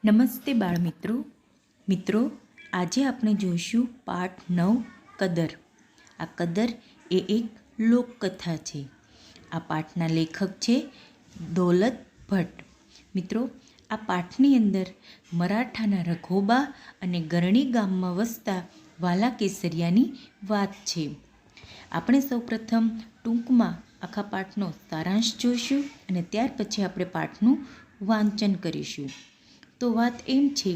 નમસ્તે મિત્રો, આજે આપણે જોઈશું પાઠ 9 કદર. આ કદર એ એક લોકકથા છે. આ પાઠના લેખક છે દૌલત ભટ્ટ. મિત્રો, આ પાઠની અંદર મરાઠાના રઘોબા અને ગરણી ગામમાં વસતા વાલા કેસરિયાની વાત છે. આપણે સૌપ્રથમ ટૂંકમાં આખા પાઠનો સારાંશ જોઈશું અને ત્યાર પછી આપણે પાઠનું વાંચન કરીશું. તો વાત એમ છે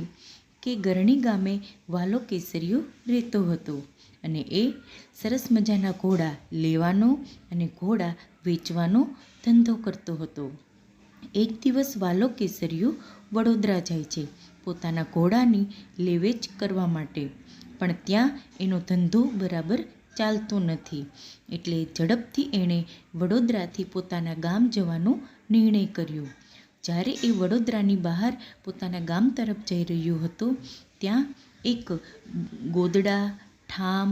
કે ગરણી ગામે વાલો કેસરીયો રહેતો હતો અને એ સરસ મજાના ઘોડા લેવાનો અને ઘોડા વેચવાનો ધંધો કરતો હતો. એક દિવસ વાલો કેસરીયો વડોદરા જાય છે પોતાના ઘોડાની લેવેચ કરવા માટે, પણ ત્યાં એનો ધંધો બરાબર ચાલતો નથી. એટલે ઝડપથી એણે વડોદરાથી પોતાના ગામ જવાનો નિર્ણય કર્યો. જ્યારે એ વડોદરાની બહાર પોતાના ગામ તરફ જઈ રહ્યો હતો ત્યાં એક ગોદડા, ઠામ,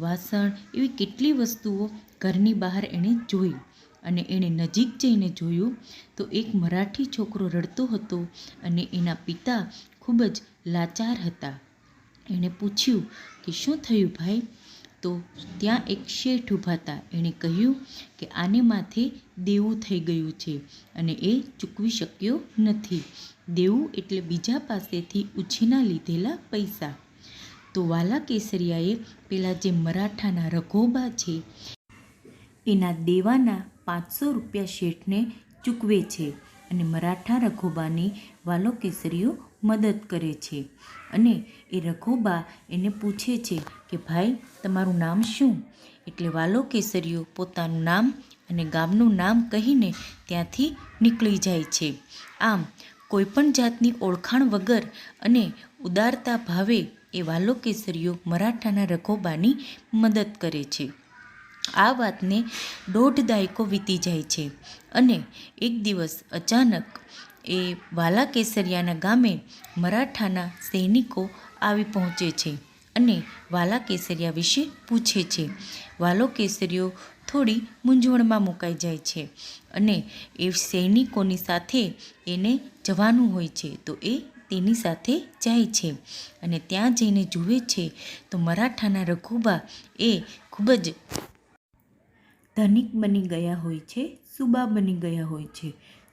વાસણ એવી કેટલી વસ્તુઓ ઘરની બહાર એણે જોઈ અને એણે નજીક જઈને જોયું તો એક મરાઠી છોકરો રડતો હતો અને એના પિતા ખૂબ જ લાચાર હતા. એણે પૂછ્યું કે શું થયું ભાઈ? તો ત્યાં એક શેઠ ઊભા હતા. એણે કહ્યું કે આને માથે દેવું થઈ ગયું છે અને એ ચૂકવી શક્યો નથી. દેવું એટલે બીજા પાસેથી ઉછીના લીધેલા પૈસા. તો વાલા કેસરિયાએ પેલા જે મરાઠાના રઘોબા છે એના દેવાના 500 રૂપિયા શેઠને ચૂકવે છે અને મરાઠા રઘોબાની વાલો કેસરીયો મદદ કરે છે. અને એ રઘોબા એને પૂછે છે કે ભાઈ તમારું નામ શું? એટલે વાલો કેસરીયો પોતાનું નામ અને ગામનું નામ કહીને ત્યાંથી નીકળી જાય છે. આમ કોઈપણ જાતની ઓળખાણ વગર અને ઉદારતા ભાવે એ વાલો કેસરીયો મરાઠાના રઘોબાની મદદ કરે છે. આ વાતને 1.5 દાયકો વીતી જાય છે અને એક દિવસ અચાનક એ વાલા કેસરિયાના ગામે મરાઠાના સૈનિકો આવી પહોંચે છે અને વાલા કેસરિયા વિશે પૂછે છે. વાલો કેસરીયો થોડી મૂંઝવણમાં મુકાઈ જાય છે અને એ સૈનિકોની સાથે એને જવાનું હોય છે તો એ તેની સાથે જાય છે અને ત્યાં જઈને જુએ છે તો મરાઠાના રઘોબા એ ખૂબ જ ધનિક બની ગયા હોય છે, સુબા બની ગયા હોય છે.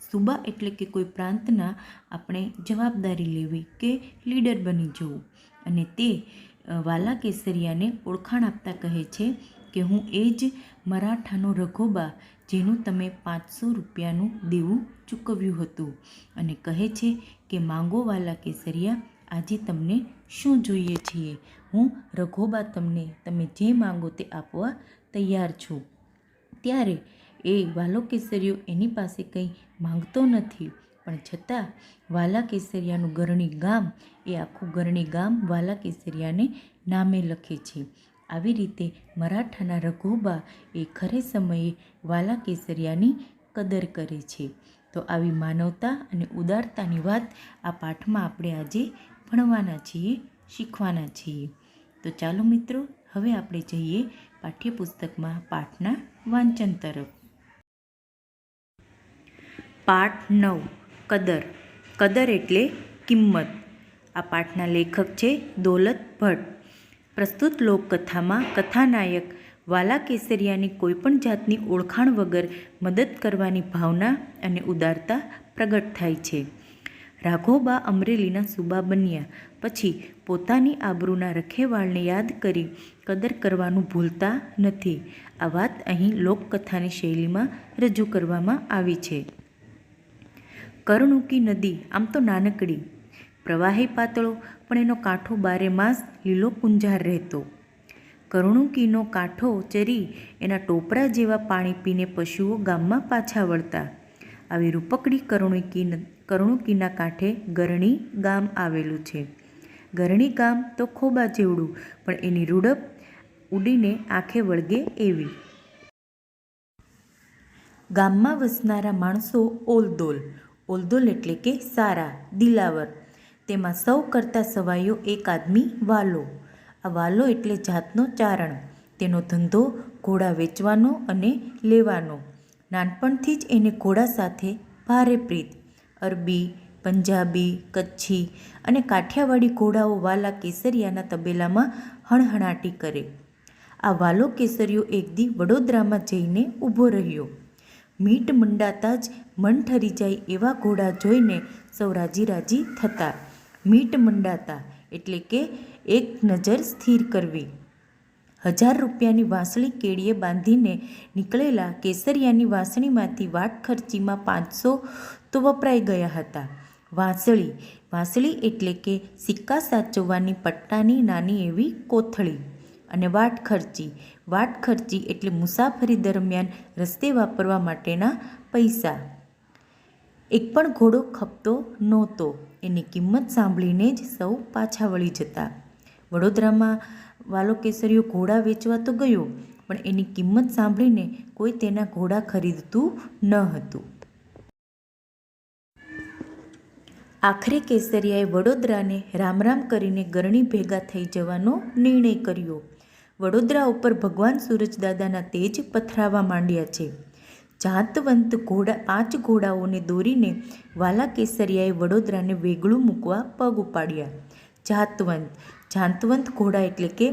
સુબા એટલે કે કોઈ પ્રાંતના આપણે જવાબદારી લેવી કે લીડર બની જવું. અને તે વાલા કેસરિયાને ઓળખાણ આપતા કહે છે કે હું એ જ મરાઠાનો રઘોબા જેનું તમે 500 રૂપિયાનું દેવું ચૂકવ્યું હતું. અને કહે છે કે માંગો વાલા કેસરિયા, આજે તમને શું જોઈએ છીએ? હું રઘોબા તમે જે માંગો તે આપવા તૈયાર છું. ત્યારે એ વાલો કેસરીયો એની પાસે કંઈ માંગતો નથી, પણ છતાં વાલા કેસરિયાનું ગરણી ગામ એ આખું ગરણી ગામ વાલા કેસરિયાને નામે લખે છે. આવી રીતે મરાઠાના રઘોબા એ ખરે સમયે વાલા કેસરિયાની કદર કરે છે. તો આવી માનવતા અને ઉદારતાની વાત આ પાઠમાં આપણે આજે ભણવાના છીએ, શીખવાના છીએ. તો ચાલો મિત્રો, હવે આપણે જઈએ પાઠ્યપુસ્તકમાં પાઠના વાંચન તરફ. પાઠ 9 કદર. કદર એટલે કિંમત. આ પાઠના લેખક છે દૌલત ભટ્ટ. પ્રસ્તુત લોકકથામાં કથાનાયક વાલા કેસરિયાની કોઈપણ જાતની ઓળખાણ વગર મદદ કરવાની ભાવના અને ઉદારતા પ્રગટ થાય છે. રાઘોબા અમરેલીના સુબા બન્યા પછી પોતાની આબરૂના રખેવાળને યાદ કરી કદર કરવાનું ભૂલતા નથી. આ વાત અહીં લોકકથાની શૈલીમાં રજૂ કરવામાં આવી છે. કરણુકી નદી આમ તો નાનકડી, પ્રવાહી પાતળો, પણ એનો કાંઠો 12 માસ લીલો કુંજાર રહેતો. કરણુકીનો કાંઠો ચરી એના ટોપરા જેવા પાણી પીને પશુઓ ગામમાં પાછા વળતા. આવી રૂપકડી કરણુકીના કાંઠે ગરણી ગામ આવેલું છે. ગરણી ગામ તો ખોબા જેવડું, પણ એની રૂડપ ઉડીને આંખે વળગે એવી. ગામમાં વસનારા માણસો ઓલદોલ એટલે કે સારા, દિલાવર. તેમાં સૌ કરતાં સવાયો એક આદમી વાલો. આ વાલો એટલે જાતનો ચારણ. તેનો ધંધો ઘોડા વેચવાનો અને લેવાનો. નાનપણથી જ એને ઘોડા સાથે ભારે પ્રીત. અરબી, પંજાબી, કચ્છી અને કાઠિયાવાડી ઘોડાઓ વાલા કેસરિયાના તબેલામાં હણહણાટી કરે. આ વાલો કેસરિયો એક દી વડોદરામાં જઈને ઊભો રહ્યો. મીટ મંડાતા જ મન ઠરી જાય એવા ઘોડા જોઈને સૌ રાજી રાજી થતા. મીટ મંડાતા એટલે કે એક નજર સ્થિર કરવી. 1000 રૂપિયાની વાંસળી કેડીએ બાંધીને નીકળેલા કેસરિયાની વાંસળીમાંથી વાટ ખર્ચીમાં 500 તો વપરાઈ ગયા હતા. વાંસળી એટલે કે સિક્કા સાચવવાની પટ્ટાની નાની એવી કોથળી. અને વાટ ખર્ચી એટલે મુસાફરી દરમિયાન રસ્તે વાપરવા માટેના પૈસા. એક પણ ઘોડો ખપતો નહોતો. એની કિંમત સાંભળીને જ સૌ પાછા વળી જતા. વડોદરામાં વાલો કેસરિયો ઘોડા વેચવા તો ગયો, પણ એની કિંમત સાંભળીને કોઈ તેના ઘોડા ખરીદતું ન હતું. આખરે કેસરિયાએ વડોદરાને રામ કરીને ગરણી ભેગા થઈ જવાનો નિર્ણય કર્યો. વડોદરા ઉપર ભગવાન સૂરજદાદાના તેજ પથરાવા માંડ્યા છે. જાતવંત 5 ઘોડાઓને દોરીને વાલા કેસરિયાએ વડોદરાને વેગળું મૂકવા પગ ઉપાડ્યા. જાતવંત ઘોડા એટલે કે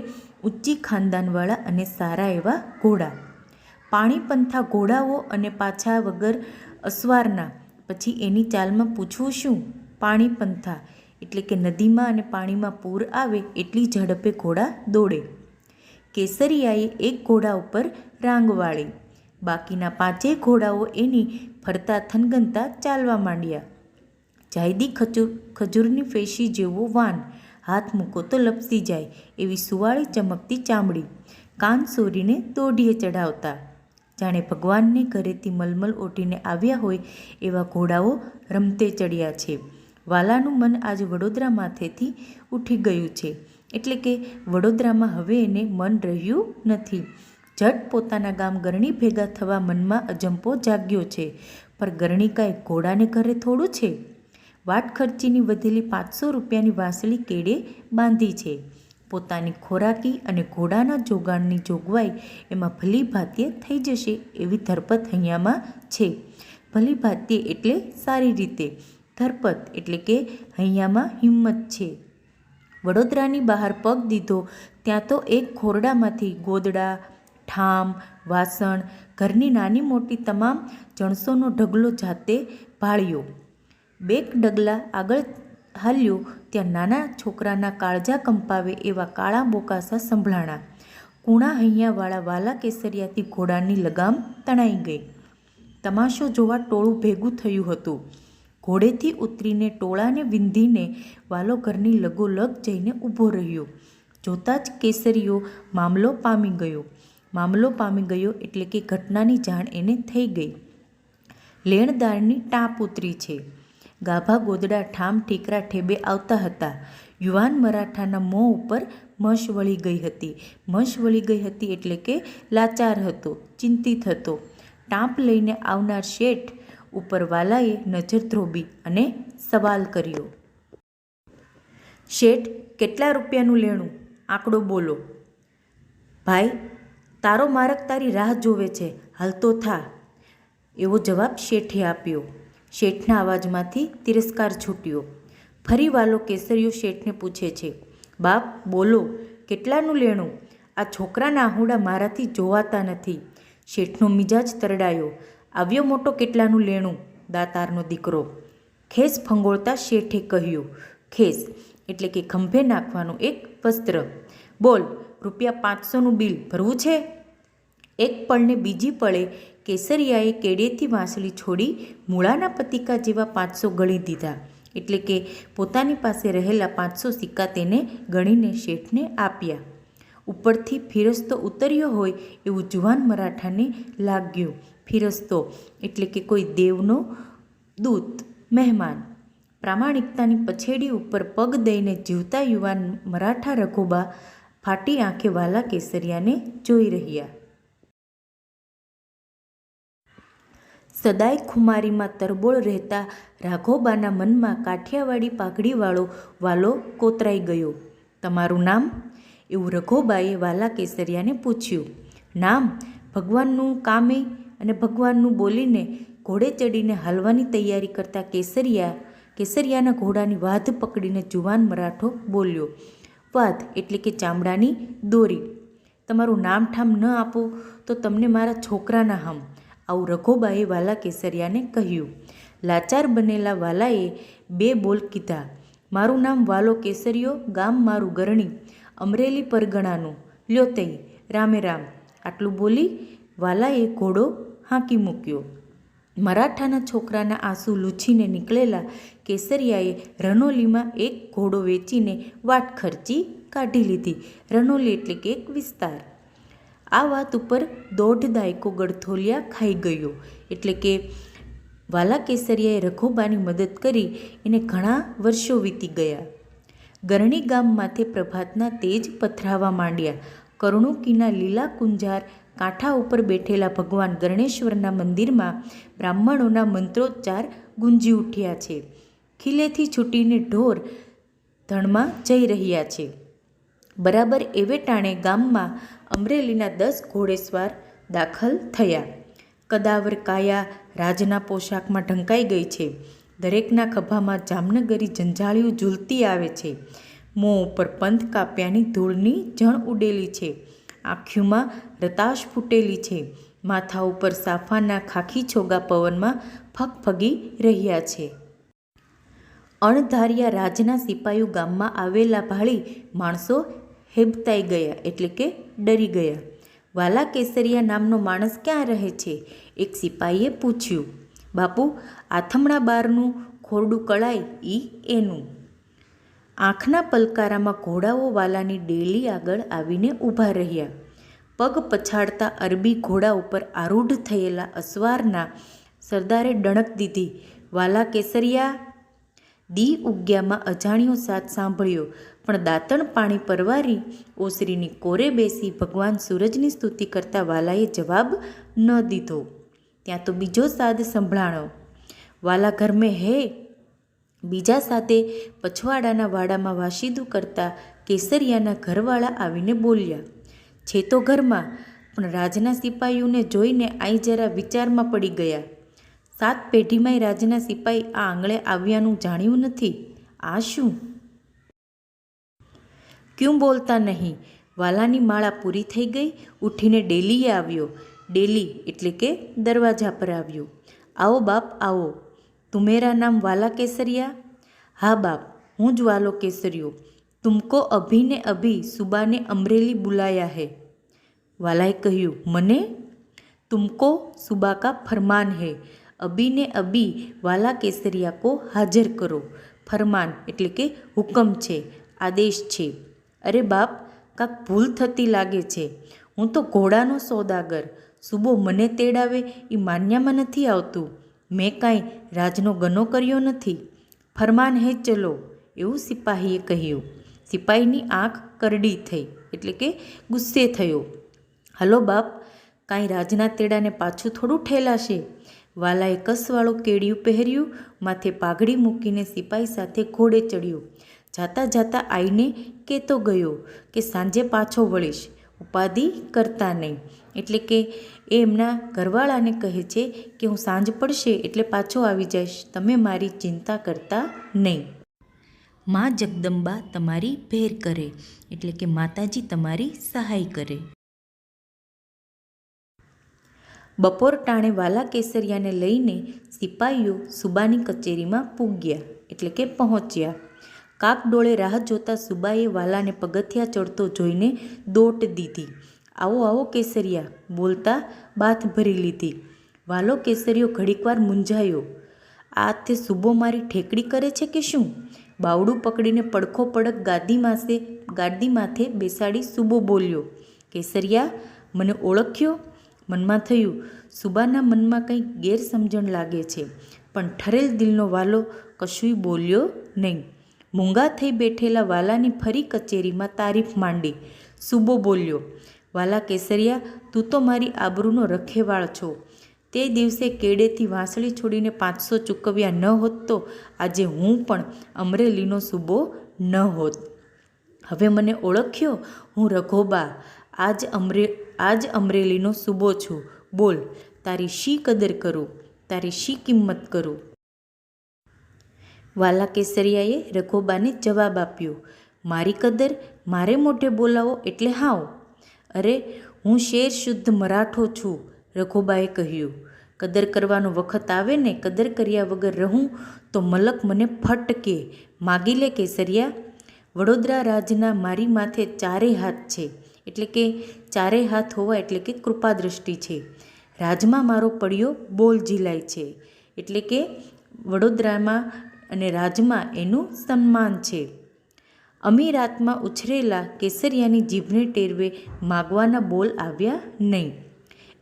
ઊંચી ખાનદાનવાળા અને સારા એવા ઘોડા. પાણીપંથા ઘોડાઓ અને પાછા વગર અસવારના. પછી એની ચાલમાં પૂછવું શું? પાણીપંથા એટલે કે નદીમાં અને પાણીમાં પૂર આવે એટલી ઝડપે ઘોડા દોડે. કેસરિયાએ એક ઘોડા ઉપર રાંગ વાળી. બાકીના 5 ઘોડાઓ એની ફરતા થનગનતા ચાલવા માંડ્યા. જાયદી ખજૂરની ફેશી જેવો વાન. હાથ મૂકો તો લપસી જાય એવી સુવાળી ચમકતી ચામડી. કાન સોરીને દોઢીએ ચઢાવતા. જાણે ભગવાનને ઘરેથી મલમલ ઓઢીને આવ્યા હોય એવા ઘોડાઓ રમતે ચડ્યા છે. વાલાનું મન આજે વડોદરા માથેથી ઉઠી ગયું છે. એટલે કે વડોદરામાં હવે એને મન રહ્યું નથી. જટ પોતાના ગામ ગરણી ભેગા થવા મનમાં અજંપો જાગ્યો છે. પણ ગરણી કાંઈ ઘોડાને ઘરે થોડું છે. વાટ ખર્ચીની વધેલી 500 રૂપિયાની વાંસળી કેડે બાંધી છે. પોતાની ખોરાકી અને ઘોડાના જોગાણની જોગવાઈ એમાં ભલી ભાંતિએ થઈ જશે એવી ધરપત હૈયામાં છે. ભલી ભાંતિએ એટલે સારી રીતે. ધરપત એટલે કે હૈયામાં હિંમત છે. વડોદરાની બહાર પગ દીધો ત્યાં તો એક ખોરડામાંથી ગોદડા, ઠામ, વાસણ, ઘરની નાની મોટી તમામ જણસોનો ઢગલો જાતે ભાળ્યો. 2 ડગલા આગળ હાલ્યો ત્યાં નાના છોકરાના કાળજા કંપાવે એવા કાળા બોકાસા સંભળાણા. કૂણા હૈયાવાળા વાલા કેસરિયાથી ઘોડાની લગામ તણાઈ ગઈ. તમાશો જોવા ટોળું ભેગું થયું હતું. ઘોડેથી ઉતરીને ટોળાને વિંધીને વાલો ઘરની લગોલગ જઈને ઊભો રહ્યો. જોતાં જ કેસરિયો મામલો પામી ગયો એટલે કે ઘટનાની જાણ એને થઈ ગઈ. લેણદારની ટાંપ ઉતરી છે. ગાભા ગોદડા ઠામ ઠીકરા ઠેબે આવતા હતા. યુવાન મરાઠાના મોં ઉપર મશ વળી ગઈ હતી એટલે કે લાચાર હતો, ચિંતિત હતો. ટાંપ લઈને આવનાર શેઠ ઉપર વાલાએ નજર ધ્રોબી અને સવાલ કર્યો. શેઠ, કેટલા રૂપિયાનું લેણું? આંકડો બોલો. ભાઈ, તારો મારક તારી રાહ જોવે છે, હાલતો થા, એવો જવાબ શેઠે આપ્યો. શેઠના અવાજમાંથી તિરસ્કાર છૂટ્યો. ફરી વાલો કેસરિયો શેઠને પૂછે છે, બાપ બોલો, કેટલાનું લેણું? આ છોકરાના આહુડા મારાથી જોવાતા નથી. શેઠનો મિજાજ તરડાયો. આવ્યો મોટો કેટલાનું લેણું, દાતારનો દીકરો. ખેસ ફંગોળતા શેઠે કહ્યું. ખેસ એટલે કે ખંભે નાખવાનું એક વસ્ત્ર. બોલ, રૂપિયા 500નું બિલ ભરવું છે? એક પળને બીજી પળે કેસરિયાએ કેડેથી વાંસળી છોડી મૂળાના પતિકા જેવા 500 ગણી દીધા. એટલે કે પોતાની પાસે રહેલા 500 સિક્કા તેને ગણીને શેઠને આપ્યા. ઉપરથી ફિરસ્તો ઉતર્યો હોય એવું જુવાન મરાઠાને લાગ્યું. ફિરસ્તો એટલે કે કોઈ દેવનો દૂત, મહેમાન. પ્રામાણિકતાની પછેડી ઉપર પગ દઈને જીવતા યુવાન મરાઠા રઘોબા ફાટી આંખે વાલા કેસરિયાને જોઈ રહ્યા. સદાય ખુમારીમાં તરબોળ રહેતા રાઘોબાના મનમાં કાઠિયાવાડી પાઘડીવાળો વાલો કોતરાઈ ગયો. તમારું નામ? એવું રઘોબાએ વાલા કેસરિયાને પૂછ્યું. નામ? ભગવાનનું કામે અને ભગવાનનું બોલીને ઘોડે ચડીને હાલવાની તૈયારી કરતા કેસરિયાના ઘોડાની વાધ પકડીને જુવાન મરાઠો બોલ્યો, વાધ એટલે કે ચામડાની દોરી. તમારું નામ ઠામ ન આપો તો તમને મારા છોકરાના હમ. આવું રઘોબાએ વાલા કેસરિયાને કહ્યું. લાચાર બનેલા વાલાએ 2 બોલ કીધા. મારું નામ વાલો કેસરિયો, ગામ મારું ગરણી, અમરેલી પરગણાનું, લ્યો તઈ, રામે રામ. આટલું બોલી વાલાએ ઘોડો હાંકી મૂક્યો. મરાઠાના છોકરાના આંસુ લૂછીને નીકળેલા કેસરિયાએ રનોલીમાં એક ઘોડો વેચીને વાટ ખર્ચી કાઢી લીધી. રનોલી એટલે કે એક વિસ્તાર. આ વાત ઉપર 1.5 દાયકો ગળથોલિયા ખાઈ ગયો. એટલે કે વાલા કેસરિયાએ રઘોબાની મદદ કરી એને ઘણા વર્ષો વીતી ગયા. ગરણી ગામ માથે પ્રભાતના તેજ પથરાવા માંડ્યા. કરુણુકીના લીલા કુંજાર કાંઠા ઉપર બેઠેલા ભગવાન ગણેશ્વરના મંદિરમાં બ્રાહ્મણોના મંત્રોચ્ચાર ગુંજી ઉઠ્યા છે. ખીલેથી છૂટીને ઢોર ધણમાં જઈ રહ્યા છે. બરાબર એવે ટાણે ગામમાં અમરેલીના 10 ઘોડેસવાર દાખલ થયા. કદાવર કાયા રાજના પોશાકમાં ઢંકાઈ ગઈ છે. દરેકના ખભામાં જામનગરી જંજાળીઓ ઝૂલતી આવે છે. મોં ઉપર પંથ કાપ્યાની ધૂળની જણ ઉડેલી છે. આંખીઓમાં રતાશ ફૂટેલી છે. માથા ઉપર સાફાના ખાખી છોગા પવનમાં ફગફગી રહ્યા છે. અણધાર્યા રાજના સિપાઈઓ ગામમાં આવેલા ભાળી માણસો હેબતાઈ ગયા એટલે કે ડરી ગયા. વાલા કેસરિયા નામનો માણસ ક્યાં રહે છે? એક સિપાહીએ પૂછ્યું. બાપુ, આથમણા બારનું ખોરડું કળાય ઈ એનું. આંખના પલકારામાં ઘોડાઓ વાલાની ડેલી આગળ આવીને ઊભા રહ્યા. પગ પછાડતા અરબી ઘોડા ઉપર આરૂઢ થયેલા અસવારના સરદારે ડણક દીધી. વાલા કેસરિયા! દી ઉગ્યામાં અજાણ્યો સાથ સાંભળ્યો, પણ દાંતણ પાણી પરવારી ઓસરીની કોરે બેસી ભગવાન સૂરજની સ્તુતિ કરતા વાલાએ જવાબ ન દીધો. ત્યાં તો બીજો સાદ સંભળાણો. વાલા ઘર મેં હે? બીજા સાથે પછવાડાના વાડામાં વાસીદું કરતા કેસરિયાના ઘરવાળા આવીને બોલ્યા. છે તો ઘરમાં, પણ રાજના સિપાહીઓને જોઈને આઈ જરા વિચારમાં પડી ગયા. 7 પેઢીમાંય રાજના સિપાહી આ આંગળે આવ્યાનું જાણ્યું નથી. આ શું? ક્યું બોલતા નહીં? વાલાની માળા પૂરી થઈ ગઈ. ઉઠીને ડેલીએ આવ્યો. ડેલી એટલે કે દરવાજા પર આવ્યો. આવો બાપ આવો. તુમેરા નામ વાલા કેસરિયા? હા બાપ, હું જ વાલો કેસરિયો. તુમકો અભી ને અભી સુબાને અમરેલી બુલાયા હૈ. વાલાએ કહ્યું, મને? તુમકો સુબા કા ફરમાન હૈ. અભી ને અભી વાલા કેસરિયા કો હાજર કરો. ફરમાન એટલે કે હુકમ છે, આદેશ છે. અરે બાપ, કાંક ભૂલ થતી લાગે છે. હું તો ઘોડાનો સોદાગર. સુબો મને તેડાવે એ માન્યામાં નથી આવતું. મેં કાંઈ રાજનો ગનો કર્યો નથી. ફરમાન હે ચલો, એવું સિપાહીએ કહ્યું. સિપાહીની આંખ કરડી થઈ એટલે કે ગુસ્સે થયો. હલો બાપ, કાંઈ રાજના તેડાને પાછું થોડું ઠેલાશે. વાલાએ કસવાળું કેડિયું પહેર્યું, માથે પાઘડી મૂકીને સિપાહી સાથે ઘોડે ચડ્યો. જાતા જાતા આઈને કહેતો ગયો કે સાંજે પાછો વળીશ, ઉપાધિ કરતા નહીં. એટલે કે એ એમના ઘરવાળાને કહે છે કે હું સાંજ પડશે એટલે પાછો આવી જઈશ, તમે મારી ચિંતા કરતા નહીં. માં જગદંબા તમારી ભેર કરે એટલે કે માતાજી તમારી સહાય કરે. બપોર ટાણે વાલા કેસરિયાને લઈને સિપાહીઓ સુબાની કચેરીમાં પૂગ્યા એટલે કે પહોંચ્યા. કાકડોળે રાહ જોતા સુબાએ વાલાને પગથિયા ચડતો જોઈને દોટ દીધી. આવો આવો કેસરિયા, બોલતા બાથ ભરી લીધી. વાલો કેસરિયો ઘડીકવાર મૂંઝાયો. આ તે સુબો મારી ઠેકડી કરે છે કે શું? બાવડું પકડીને પડખો પડક ગાદી માથે બેસાડી સુબો બોલ્યો, કેસરિયા, મને ઓળખ્યો? મનમાં થયું, સુબાના મનમાં કંઈ ગેરસમજણ લાગે છે, પણ ઠરેલ દિલનો વાલો કશુંય બોલ્યો નહીં. મૂંગા થઈ બેઠેલા વાલાની ફરી કચેરીમાં તારીફ માંડી. સુબો બોલ્યો, વાલા કેસરિયા, તું તો મારી આબરૂનો રખેવાળ છો. તે દિવસે કેડેથી વાંસળી છોડીને 500 ચૂકવ્યા ન હોત તો આજે હું પણ અમરેલીનો સુબો ન હોત. હવે મને ઓળખ્યો? હું રઘોબા, આજ અમરેલીનો સુબો છું. બોલ, તારી શી કદર કરું, તારી શી કિંમત કરું? વાલા કેસરિયાએ રઘોબાને જવાબ આપ્યો, મારી કદર મારે મોઢે બોલાવો એટલે હાવ. અરે હું શેર શુદ્ધ મરાઠો છું, રઘોબાએ કહ્યું. કદર કરવાનો વખત આવે ને કદર કર્યા વગર રહું તો મલક મને ફટકે. માગી લે કેસરિયા. વડોદરા રાજના મારી માથે 4 હાથ છે, એટલે કે 4 હાથ હોવા એટલે કે કૃપાદૃષ્ટિ છે. રાજમાં મારો પડ્યો બોલ ઝીલાય છે, એટલે કે વડોદરામાં અને રાજમાં એનું સન્માન છે. અમીરાતમાં ઉછરેલા કેસરિયાની જીભને ટેરવે માગવાના બોલ આવ્યા નહીં.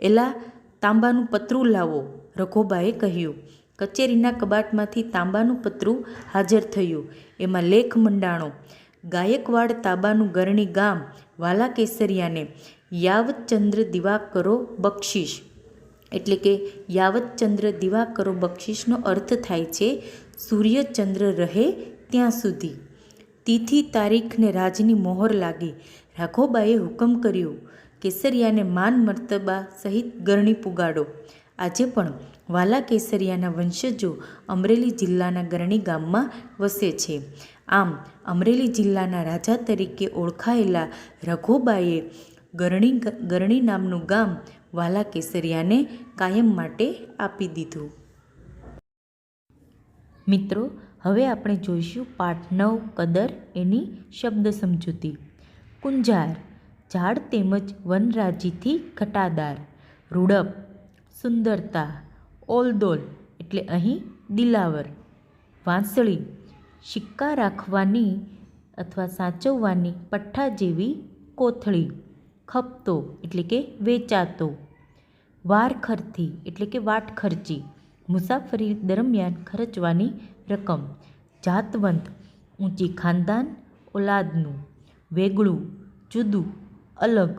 એલા તાંબાનું પતરું લાવો, રઘોબાએ કહ્યું. કચેરીના કબાટમાંથી તાંબાનું પતરું હાજર થયું. એમાં લેખ મંડાણો, ગાયકવાડ તાબાનું ગરણી ગામ વાલા કેસરિયાને યાવતચંદ્ર દિવાકરો બક્ષિસ. એટલે કે યાવતચંદ્ર દિવાકરો બક્ષિસનો અર્થ થાય છે સૂર્યચંદ્ર રહે ત્યાં સુધી. તિથિ તારીખને રાજની મોહર લાગી. રાઘોબાએ હુકમ કર્યો, કેસરિયાને માન મર્તબા સહિત ગરણી પુગાડો. આજે પણ વાલા કેસરિયાના વંશજો અમરેલી જિલ્લાના ગરણી ગામમાં વસે છે. આમ અમરેલી જિલ્લાના રાજા તરીકે ઓળખાયેલા રઘોબાએ ગરણી નામનું ગામ વાલા કેસરિયાને કાયમ માટે આપી દીધું. મિત્રો, હવે આપણે જોઈશું પાઠ 9 કદર, એની શબ્દ સમજૂતી. કુંજાર, ઝાડ તેમજ વનરાજીથી ઘટાદાર. રૂડપ, સુંદરતા. ઓલદોલ એટલે અહીં દિલાવર. વાંસળી, સિક્કા રાખવાની અથવા સાચવવાની પઠ્ઠા જેવી કોથળી. ખપતો એટલે કે વેચાતો. વારખરથી એટલે કે વાટખર્ચી, મુસાફરી દરમિયાન ખર્ચવાની રકમ. જાતવંત, ઊંચી ખાનદાન ઓલાદનું. વેગળું, જુદું, અલગ.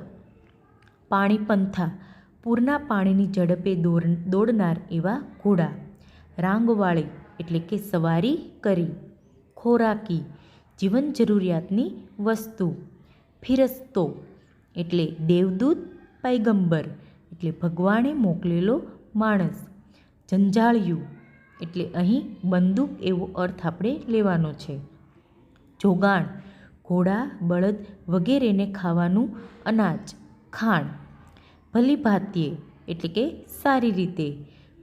પાણીપંથા, પૂરના પાણીની ઝડપે દોડનાર એવા ઘોડા. રાંગવાળી એટલે કે સવારી કરી. ખોરાકી, જીવન જરૂરિયાતની વસ્તુ. ફિરસ્તો એટલે દેવદૂત, પૈગંબર એટલે ભગવાને મોકલેલો માણસ. જંજાળિયું એટલે અહીં બંદૂક એવો અર્થ આપણે લેવાનો છે. જોગાણ, ઘોડા, બળદ વગેરેને ખાવાનું અનાજ, ખાણ. ભલીભાતીએ એટલે કે સારી રીતે.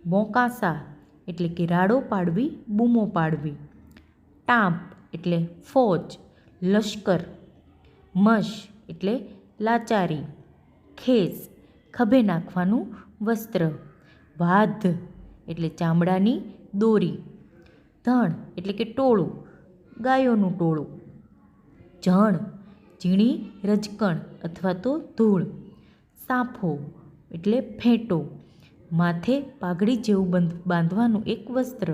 મોકાસા એટલે કે રાડો પાડવી, બૂમો પાડવી. ટાંપ એટલે ફોજ, લશ્કર. મશ એટલે લાચારી. ખેસ, ખભે નાખવાનું વસ્ત્ર. વાધ એટલે ચામડાની દોરી. ધણ એટલે કે ટોળું, ગાયોનું ટોળું. જણ, ઝીણી રજકણ અથવા તો ધૂળ. સાફો એટલે ફેંટો, માથે પાઘડી જેવું બાંધવાનું એક વસ્ત્ર.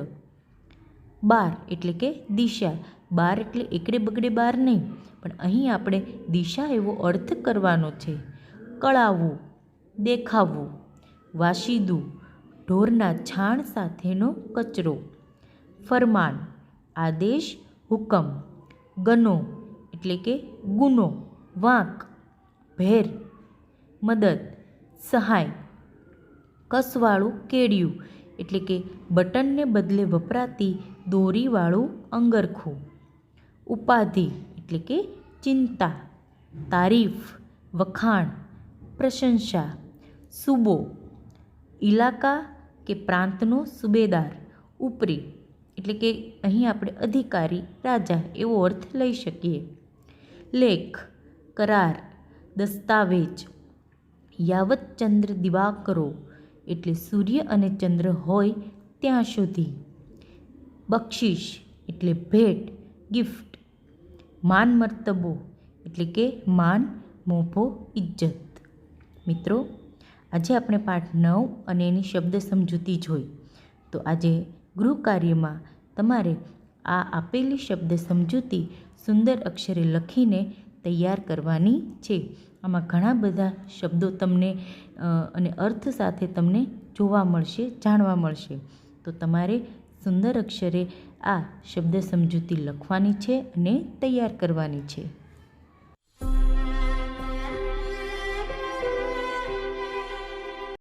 બાર એટલે કે દિશા. બાર એટલે એકડે બગડે બાર નહીં, પણ અહીં આપણે દિશા એવો અર્થ કરવાનો છે. કળાવવું, દેખાવવું. વાશીદું, ઢોરના છાણ સાથેનો કચરો. ફરમાન, આદેશ, હુકમ. ગનો એટલે કે ગુનો, વાંક. ભેર, મદદ, સહાય. કસવાળું કેડિયું એટલે કે બટનને બદલે વપરાતી દોરીવાળું અંગરખું. ઉપાધિ એટલે કે ચિંતા. તારીફ, વખાણ, પ્રશંસા. સૂબો, ઇલાકા કે પ્રાંતનો સુબેદાર, ઉપરી એટલે કે અહીં આપણે અધિકારી, રાજા એવો અર્થ લઈ શકીએ. લેખ, કરાર, દસ્તાવેજ. યાવતચંદ્ર દિવાકરો એટલે સૂર્ય અને ચંદ્ર હોય ત્યાં સુધી. બક્ષિસ એટલે ભેટ, ગિફ્ટ. માન મર્તબો એટલે કે માન, મોભો, ઇજ્જત. મિત્રો, આજે આપણે પાઠ 9 અને એની શબ્દ સમજૂતી જોઈ. તો આજે ગૃહ કાર્યમાં તમારે આ આપેલી શબ્દ સમજૂતી સુંદર અક્ષરે લખીને તૈયાર કરવાની છે. આમાં ઘણા બધા શબ્દો તમને અને અર્થ સાથે તમને જોવા મળશે, જાણવા મળશે. તો તમારે સુંદર અક્ષરે આ શબ્દ સમજૂતી લખવાની છે અને તૈયાર કરવાની છે.